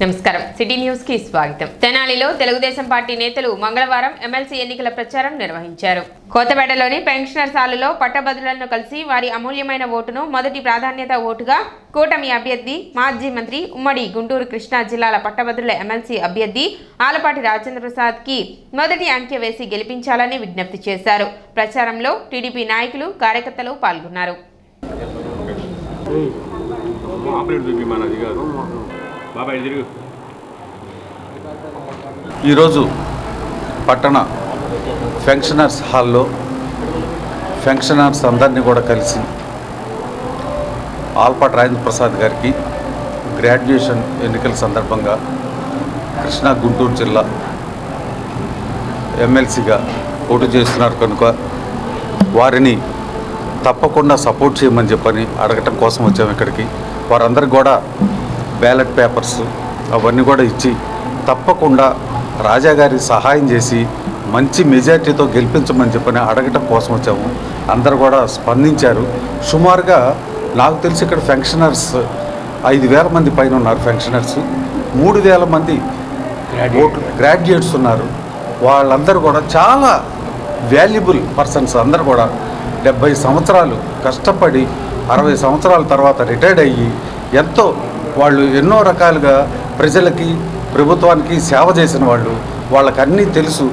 నమస్కారం city news కి స్వాగతం. తెనాలిలో తెలుగుదేశం పార్టీ నేతలు మంగళవారం ఎమ్మెల్సీ ఎన్నికల ప్రచారం నిర్వహించారు. కోతబేడలోని పెన్షనర్స్ హాలులో పట్టభద్రులను కలిసి వారి అమూల్యమైన ఓటును మొదటి ప్రాధాన్యత ఓటుగా కూటమి అభ్యర్థి మాజీ మంత్రి ఉమ్మడి గుంటూరు కృష్ణా జిల్లాల పట్టభద్రుల ఎమ్మెల్సీ అభ్యర్థి ఆలపాటి రాజేంద్ర ప్రసాద్ కి మొదటి అంకె వేసి గెలిపించాలని విజ్ఞప్తి చేశారు. ప్రచారంలో టీడీపీ నాయకులు కార్యకర్తలు పాల్గొన్నారు. ఈరోజు పట్టణ పెన్షనర్స్ హాల్లో పెన్షనర్స్ అందరినీ కూడా కలిసి ఆలపాటి రాజేంద్ర ప్రసాద్ గారికి గ్రాడ్యుయేషన్ ఎన్నికల సందర్భంగా కృష్ణా గుంటూరు జిల్లా ఎమ్మెల్సీగా పోటీ చేస్తున్నారు కనుక వారిని తప్పకుండా సపోర్ట్ చేయమని చెప్పని అడగటం కోసం వచ్చాము ఇక్కడికి. వారందరికీ కూడా బ్యాలెట్ పేపర్స్ అవన్నీ కూడా ఇచ్చి తప్పకుండా రాజా గారికి సహాయం చేసి మంచి మెజార్టీతో గెలిపించమని చెప్పని అడగటం కోసం వచ్చాము. అందరూ కూడా స్పందించారు. సుమారుగా నాకు తెలిసి ఇక్కడ పెన్షనర్స్ 5,000 మంది పైన ఉన్నారు. పెన్షనర్స్ 3,000 మంది గ్రాడ్యుయేట్స్ ఉన్నారు. వాళ్ళందరూ కూడా చాలా వాల్యుబుల్ పర్సన్స్. అందరూ కూడా 70 సంవత్సరాలు కష్టపడి 60 సంవత్సరాల తర్వాత రిటైర్డ్ అయ్యి ఎంతో వాళ్ళు ఎన్నో రకాలుగా ప్రజలకి ప్రభుత్వానికి సేవ చేసిన వాళ్ళు. వాళ్ళకి అన్నీ తెలుసు.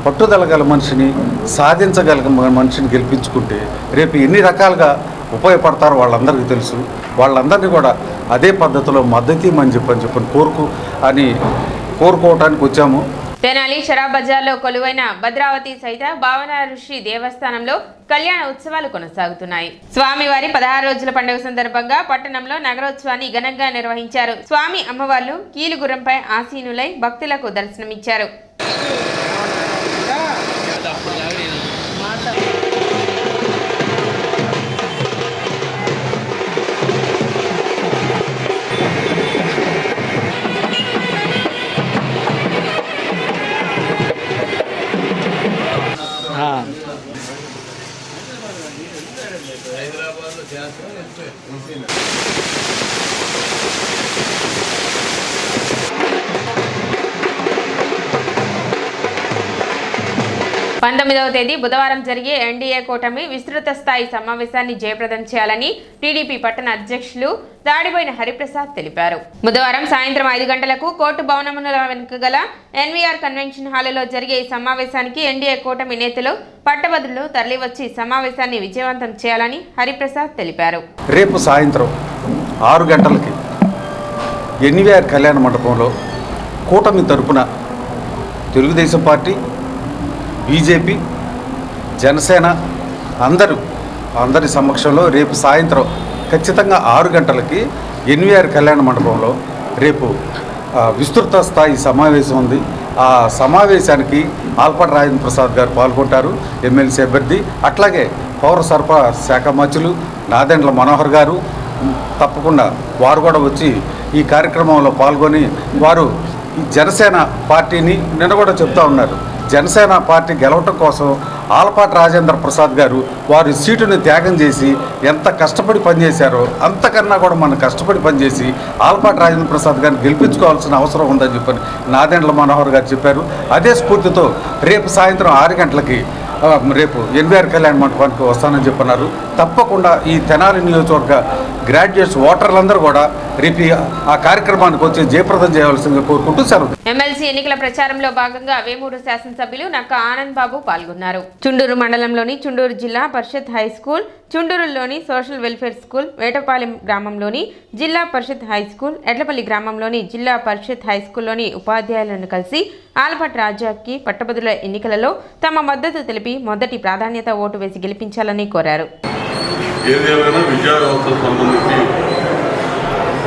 పట్టుదల గల మనిషిని సాధించగల మనిషిని గెలిపించుకుంటే రేపు ఎన్ని రకాలుగా ఉపయోగపడతారో వాళ్ళందరికీ తెలుసు. వాళ్ళందరినీ కూడా అదే పద్ధతిలో మద్దతు ఇవ్వమని చెప్పని కోరుకోవటానికి వచ్చాము. తెనాలి షరాబ్ బజార్లో కొలువైన భద్రావతి సహిత భావన ఋషి దేవస్థానంలో కళ్యాణ ఉత్సవాలు కొనసాగుతున్నాయి. స్వామివారి 16 రోజుల పండుగ సందర్భంగా పట్టణంలో నగరోత్సవాన్ని ఘనంగా నిర్వహించారు. స్వామి అమ్మవార్లు కీలుగుర్రంపై ఆసీనులై భక్తులకు దర్శనమిచ్చారు. పంతొమ్మిదవ తేదీ బుధవారం జరిగే ఎన్డీఏ కూటమి విస్తృత స్థాయి సమావేశాన్ని జయప్రదం చేయాలని టీడీపీ పట్టణ అధ్యక్షులు దాడిపోయిన హరిప్రసాద్ తెలిపారు. బుధవారం సాయంత్రం 5 గంటలకు కోర్టు భవనముల వెనుక గల ఎన్వీఆర్ కన్వెన్షన్ హాలులో జరిగే ఈ సమావేశానికి ఎన్డీఏ కూటమి నేతలు పట్టభద్రులు తరలివచ్చి సమావేశాన్ని విజయవంతం చేయాలని హరిప్రసాద్ తెలిపారు. రేపు సాయంత్రం 6 గంటలకి ఎన్వీఆర్ కళ్యాణ మండపంలో కూటమి తరపున తెలుగుదేశం పార్టీ, బీజేపీ, జనసేన అందరి సమక్షంలో రేపు సాయంత్రం ఖచ్చితంగా 6 గంటలకి ఎన్వీఆర్ కళ్యాణ మండపంలో రేపు విస్తృత స్థాయి సమావేశం ఉంది. ఆ సమావేశానికి ఆలపాటి రాజేంద్ర ప్రసాద్ గారు పాల్గొంటారు, ఎమ్మెల్సీ అభ్యర్థి. అట్లాగే పౌర సరఫరా శాఖ మంత్రులు నాదెండ్ల మనోహర్ గారు తప్పకుండా వారు కూడా వచ్చి ఈ కార్యక్రమంలో పాల్గొని వారు జనసేన పార్టీని నిన్న కూడా చెప్తా ఉన్నారు. జనసేన పార్టీ గెలవటం కోసం ఆలపాటి రాజేంద్ర ప్రసాద్ గారు వారి సీటుని త్యాగం చేసి ఎంత కష్టపడి పనిచేశారో అంతకన్నా కూడా మనం కష్టపడి పనిచేసి ఆలపాటి రాజేంద్ర ప్రసాద్ గారిని గెలిపించుకోవాల్సిన అవసరం ఉందని చెప్పని నాదెండ్ల మనోహర్ గారు చెప్పారు. అదే స్ఫూర్తితో రేపు సాయంత్రం 6 గంటలకి రేపు ఎన్వీఆర్ కళ్యాణ మండపానికి వస్తానని చెప్పన్నారు. తప్పకుండా ఈ తెనాలి నియోజకవర్గ గ్రాడ్యుయేట్స్ ఓటర్లందరూ కూడా రేపు ఆ కార్యక్రమానికి వచ్చి జయప్రదం చేయవలసిందిగా కోరుకుంటూ సెలవు. ఎమ్మెల్సీ ఎన్నికల ప్రచారంలో భాగంగా వేమూరు శాసనసభ్యులు నక్క ఆనంద్ బాబు పాల్గొన్నారు. చుండూరు మండలంలోని చుండూరు జిల్లా పరిషత్ హై స్కూల్, చుండూరులోని సోషల్ వెల్ఫేర్ స్కూల్, వేటపాలెం గ్రామంలోని జిల్లా పరిషత్ హై స్కూల్, ఎడ్లపల్లి గ్రామంలోని జిల్లా పరిషత్ హై స్కూల్లోని ఉపాధ్యాయులను కలిసి ఆలపాటి రాజాకి పట్టభద్రుల ఎన్నికలలో తమ మద్దతు తెలిపి మొదటి ప్రాధాన్యత ఓటు వేసి గెలిపించాలని కోరారు. ఏదేమైనా విద్యా వ్యవస్థకు సంబంధించి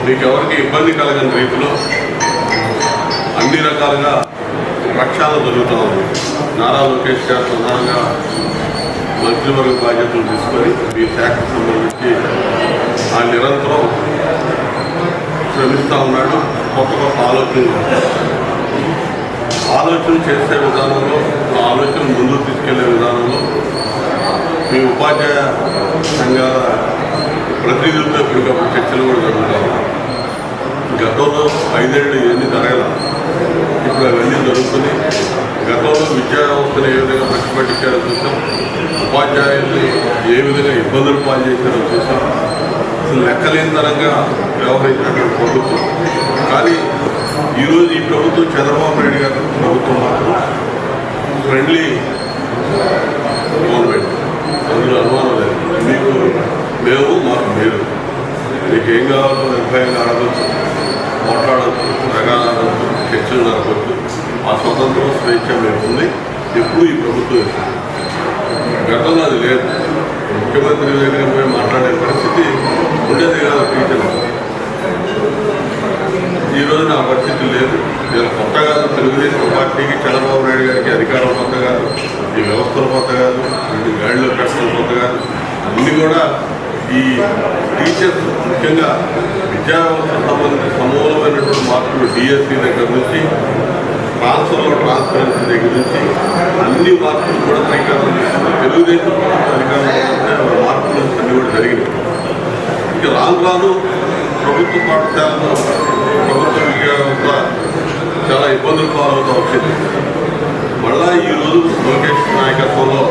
మీకు ఎవరికి ఇబ్బంది కలగని రీతిలో అన్ని రకాలుగా ప్రక్షాళన జరుగుతూ ఉంది. నారా లోకేష్ గారు ప్రధానంగా మంత్రివర్గ బాధ్యతలు తీసుకొని ఈ శాఖకు సంబంధించి ఆ నిరంతరం శ్రమిస్తూ ఉన్నాడు. కొత్త ఆలోచన చేసే విధానంలో, ఆలోచన ముందుకు తీసుకెళ్లే విధానంలో మీ ఉపాధ్యాయ సంఘాల ప్రతినిధులతో ఎప్పటికప్పుడు చర్చలు కూడా జరుగుతాయి. గతంలో 5 ఏళ్ళు ఇవన్నీ జరగాల, ఇప్పుడు అవన్నీ జరుగుతున్నాయి. గతంలో విద్యా వ్యవస్థను ఏ విధంగా పట్టిపట్టించారో చూసాం, ఉపాధ్యాయుల్ని ఏ విధంగా ఇబ్బందులు పాలు చేశారో చూసాం. అసలు లెక్కలేని తరంగా వ్యవహరించినటువంటి ప్రభుత్వం. కానీ ఈరోజు ఈ ప్రభుత్వం చంద్రబాబు నాయుడు గారి ప్రభుత్వం మాత్రం ఫ్రెండ్లీ గవర్నమెంట్, అందులో అనుమానం లేదు. మీకు మేము, మాకు మీరు, మీకు ఏం కావాలో నిర్భయంగా అడగచ్చు, మాట్లాడవచ్చు, ప్రగానవచ్చు, చర్చలు జరగవచ్చు. ఆ స్వతంత్రం, స్వేచ్ఛ మీకు ఉంది. ఎప్పుడు ఈ ప్రభుత్వం ఇస్తుంది. గతంలో అది లేదు. ముఖ్యమంత్రి దగ్గర పోయి మాట్లాడే పరిస్థితి ఉండేది కాదు టీచర్. ఈ రోజున ఆ పరిస్థితి లేదు. నేను కొత్త కాదు, తెలుగుదేశం పార్టీకి చంద్రబాబు నాయుడు గారికి అధికారం కొత్త కాదు, ఈ వ్యవస్థలు కొత్త కాదు, వీటి గాడిలో పెట్టడం కొత్త కాదు. అన్నీ కూడా ఈ టీచర్స్, ముఖ్యంగా విద్యా వ్యవస్థకు సంబంధించి సమూలమైనటువంటి మార్పులు డిఎస్సీ దగ్గర నుంచి, ట్రాన్స్పరెన్సీ దగ్గర నుంచి అన్ని మార్పులు కూడా శ్రీకారం చేస్తుంది. తెలుగుదేశం అధికారంలో మార్పులు అన్నీ కూడా జరిగినాయి. ఇక రాను ప్రభుత్వ పాఠశాలలో ప్రభుత్వ విద్యా వ్యవస్థ చాలా ఇబ్బందులు పాలవుతూ వచ్చింది. మళ్ళా ఈరోజు లోకేష్ నాయకత్వంలో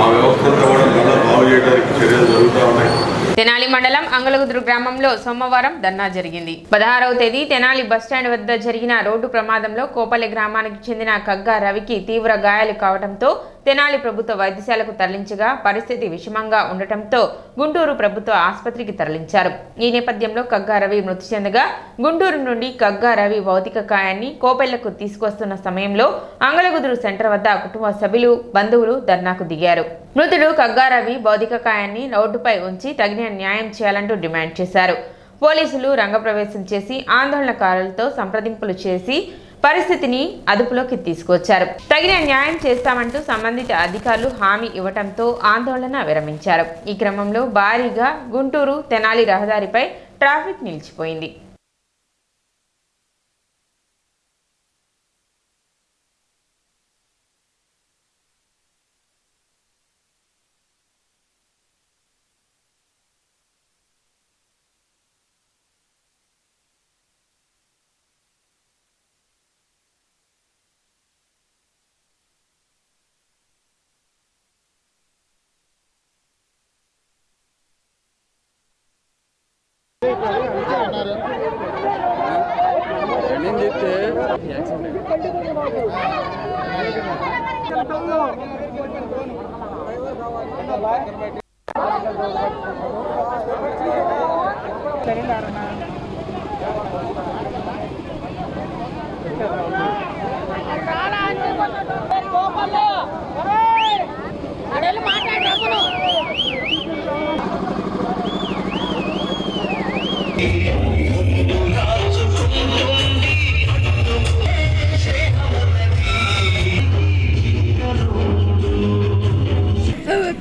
ఆ వ్యవస్థ అంతా కూడా మళ్ళా బాగు చేయడానికి చర్యలు జరుగుతూ ఉన్నాయి. తెనాలి మండలం అంగలగుదురు గ్రామంలో సోమవారం ధర్నా జరిగింది. 16వ తేదీ తెనాలి బస్టాండ్ వద్ద జరిగిన రోడ్డు ప్రమాదంలో కోపల్లి గ్రామానికి చెందిన కగ్గా రవికి తీవ్ర గాయాలు కావడంతో తెనాలి ప్రభుత్వ వైద్యశాలకు తరలించగా పరిస్థితి విషమంగా ఉండటంతో గుంటూరు ప్రభుత్వ ఆసుపత్రికి తరలించారు. ఈ నేపథ్యంలో కగ్గా రవి మృతి చెందగా గుంటూరు నుండి కగ్గా రవి భౌతిక కాయాన్ని కోపెల్లకు తీసుకొస్తున్న సమయంలో అంగలగుదురు సెంటర్ వద్ద కుటుంబ సభ్యులు, బంధువులు ధర్నాకు దిగారు. మృతుడు కగ్గా రవి భౌతిక కాయాన్ని రోడ్డుపై ఉంచి తగిన న్యాయం చేయాలంటూ డిమాండ్ చేశారు. పోలీసులు రంగప్రవేశం చేసి ఆందోళనకారులతో సంప్రదింపులు చేసి పరిస్థితిని అదుపులోకి తీసుకొచ్చారు. తగిన న్యాయం చేస్తామంటూ సంబంధిత అధికారులు హామీ ఇవ్వడంతో ఆందోళన విరమించారు. ఈ క్రమంలో భారీగా గుంటూరు తెనాలి రహదారిపై ట్రాఫిక్ నిలిచిపోయింది.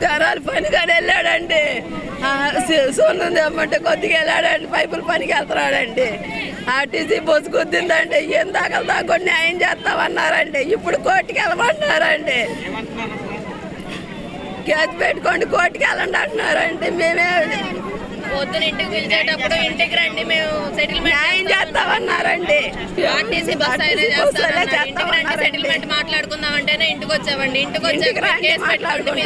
తెరాలి పనిగానే వెళ్ళాడండి. సోనం తెమ్మంటే కొద్దిగా వెళ్ళాడండి. పైపులు పనికి వెళ్తున్నాడండి. RTC bus కుద్దిందండి. ఏం దాకా న్యాయం చేస్తామన్నారండి. ఇప్పుడు కోర్టుకి వెళ్ళమంటున్నారండి. కేసు పెట్టుకోండి, కోర్టుకి వెళ్ళండి అంటున్నారండి. మేమే పొద్దున ఇంటికి పిలిచేటప్పుడు ఇంటికి రండి, మేము సెటిల్మెంట్ న్యాయం చేస్తామన్నారండి. ఆర్టీసీ బస్ అయినా చేస్తామన్నారు. సెటిల్మెంట్ మాట్లాడుకుందాం అంటేనే ఇంటికి వచ్చామండి. ఇంటికి వచ్చాక కేసు పెట్టుకోండి,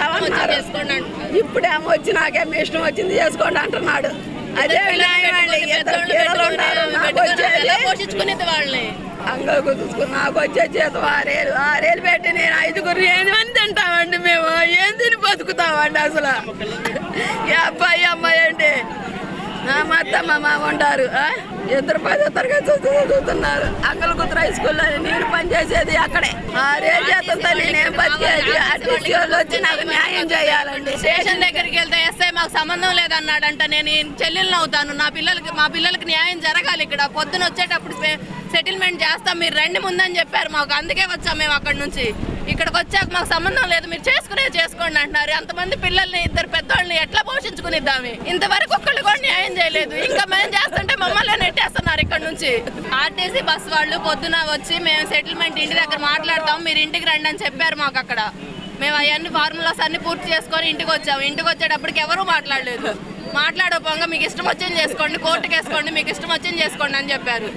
చేసుకోండి. ఇప్పుడేమో వచ్చి నాకేమో ఇష్టం వచ్చింది చేసుకోండి అంటున్నాడు. అదే పోషించుకునేది వాళ్ళని అంగకు చూసుకుని నాకు వచ్చే చేత 6 పెట్టి నేను 5 మంది తింటామండి. మేము ఏం తిని బతుకుతామండి అసలు. అబ్బాయి అమ్మాయి అండి. మా అత్త మా మామ ఉంటారు. 2 తరగతి చదువుతున్నారు. అంగలగుతురు హై స్కూల్లో నేను పనిచేసేది అక్కడే. 6 జీతంతో నేనేం బతికేది. ఆర్టీసీ వాళ్ళు వచ్చి నాకు న్యాయం చేయాలండి. స్టేషన్ దగ్గరికి వెళ్తే ఎస్ఐ మాకు సంబంధం లేదన్నాడంట. నేను చెల్లెలను అవుతాను. మా పిల్లలకి న్యాయం జరగాలి. ఇక్కడ పొద్దున వచ్చేటప్పుడు సెటిల్మెంట్ చేస్తాం, మీరు రండి ముందని చెప్పారు మాకు. అందుకే వచ్చాం మేము అక్కడి నుంచి. ఇక్కడికి వచ్చాక మాకు సంబంధం లేదు, మీరు చేసుకోండి అంటున్నారు. అంతమంది పిల్లల్ని, 2 పెద్దోళ్ళని ఎట్లా పోషించుకునిద్దాము? ఇంతవరకు ఒక్కళ్ళు కూడా న్యాయం చేయలేదు. ఇంకా మేము చేస్తుంటే మమ్మల్ని నెట్టేస్తున్నారు ఇక్కడ నుంచి. ఆర్టీసీ బస్ వాళ్ళు పొద్దున వచ్చి మేము సెటిల్మెంట్ ఇంటి దగ్గర మాట్లాడతాం, మీరు ఇంటికి రండి అని చెప్పారు మాకు. అక్కడ మేము అవన్నీ ఫార్ములాస్ అన్ని పూర్తి చేసుకొని ఇంటికి వచ్చాము. ఇంటికి వచ్చేటప్పటికి ఎవరూ మాట్లాడలేదు. మాట్లాడకపోగా మీకు ఇష్టం వచ్చింది చేసుకోండి, కోర్టుకు వేసుకోండి, మీకు ఇష్టం వచ్చింది చేసుకోండి అని చెప్పారు.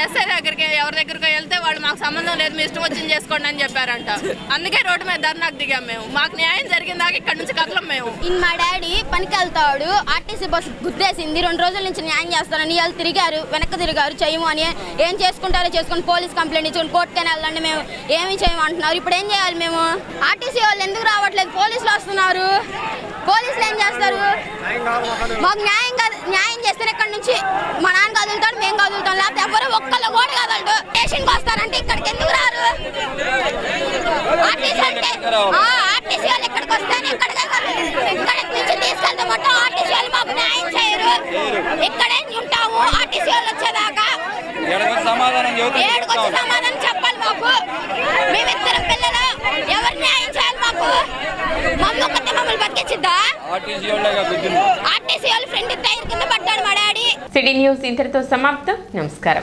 ఎస్ఐ దగ్గరికి ఎవరి దగ్గరికి వెళ్తే వాళ్ళు మాకు సంబంధం లేదు, మీ ఇష్టం వచ్చింది చేసుకోండి అని చెప్పారంట. అందుకే రోడ్డు మీద ధర్నాకు దిగాం మేము. మాకు న్యాయం జరిగిందాక ఇక్కడ నుంచి కదలం మేము. మా డాడీ పనికి వెళ్తాడు, ఆర్టీసీ బస్సు గుద్దేసింది, 2 రోజుల నుంచి న్యాయం చేస్తానని వాళ్ళు తిరిగారు, వెనక్కి తిరిగారు, చేయము అని. ఏం చేసుకుంటారో చేసుకుని పోలీస్ కంప్లైంట్ ఇచ్చుకుని కోర్టుకైనా వెళ్ళండి, మేము ఏమి చేయమంటున్నారు. ఇప్పుడు ఏం చేయాలి మేము? ఆర్టీసీ వాళ్ళు ఎందుకు రావట్లేదు? పోలీసులు వస్తున్నారు, పోలీసులు ఏం చేస్తారు? మాకు న్యాయం చేస్తేనే ఇక్కడ నుంచి మా నాన్న కదులుతాడు, మేము కదులుతాం, లేకపోతే ఎవరు ఒక్కళ్ళు కూడా కదలడు. స్టేషన్కి వస్తారంటే ఇక్కడికి ఎందుకు రారు? ఆర్టీసీ వాళ్ళు ఇక్కడికి వస్తేనే ఇక్కడి నుంచి తీసుకెళ్తే మొత్తం ఆర్టీసీ వాళ్ళు మాకు న్యాయం చేయరు. ఇక్కడే ఉంటాము ఆర్టీసీ వాళ్ళు వచ్చేదాకా. ఏడుకొచ్చి సమాధానం చెప్పాలి మాకు. మేమిద్దరం పిల్లలు, ఎవరు న్యాయం చేయాలి మాకు? మమ్మల్ని బతికించిద్దా? ఆర్టీసీ వాళ్ళు ఫ్రెండ్ టైర్ కింద పడ్డాడు మా డాడీ. సిటీ న్యూస్ ఇంతటితో సమాప్తం. నమస్కారం.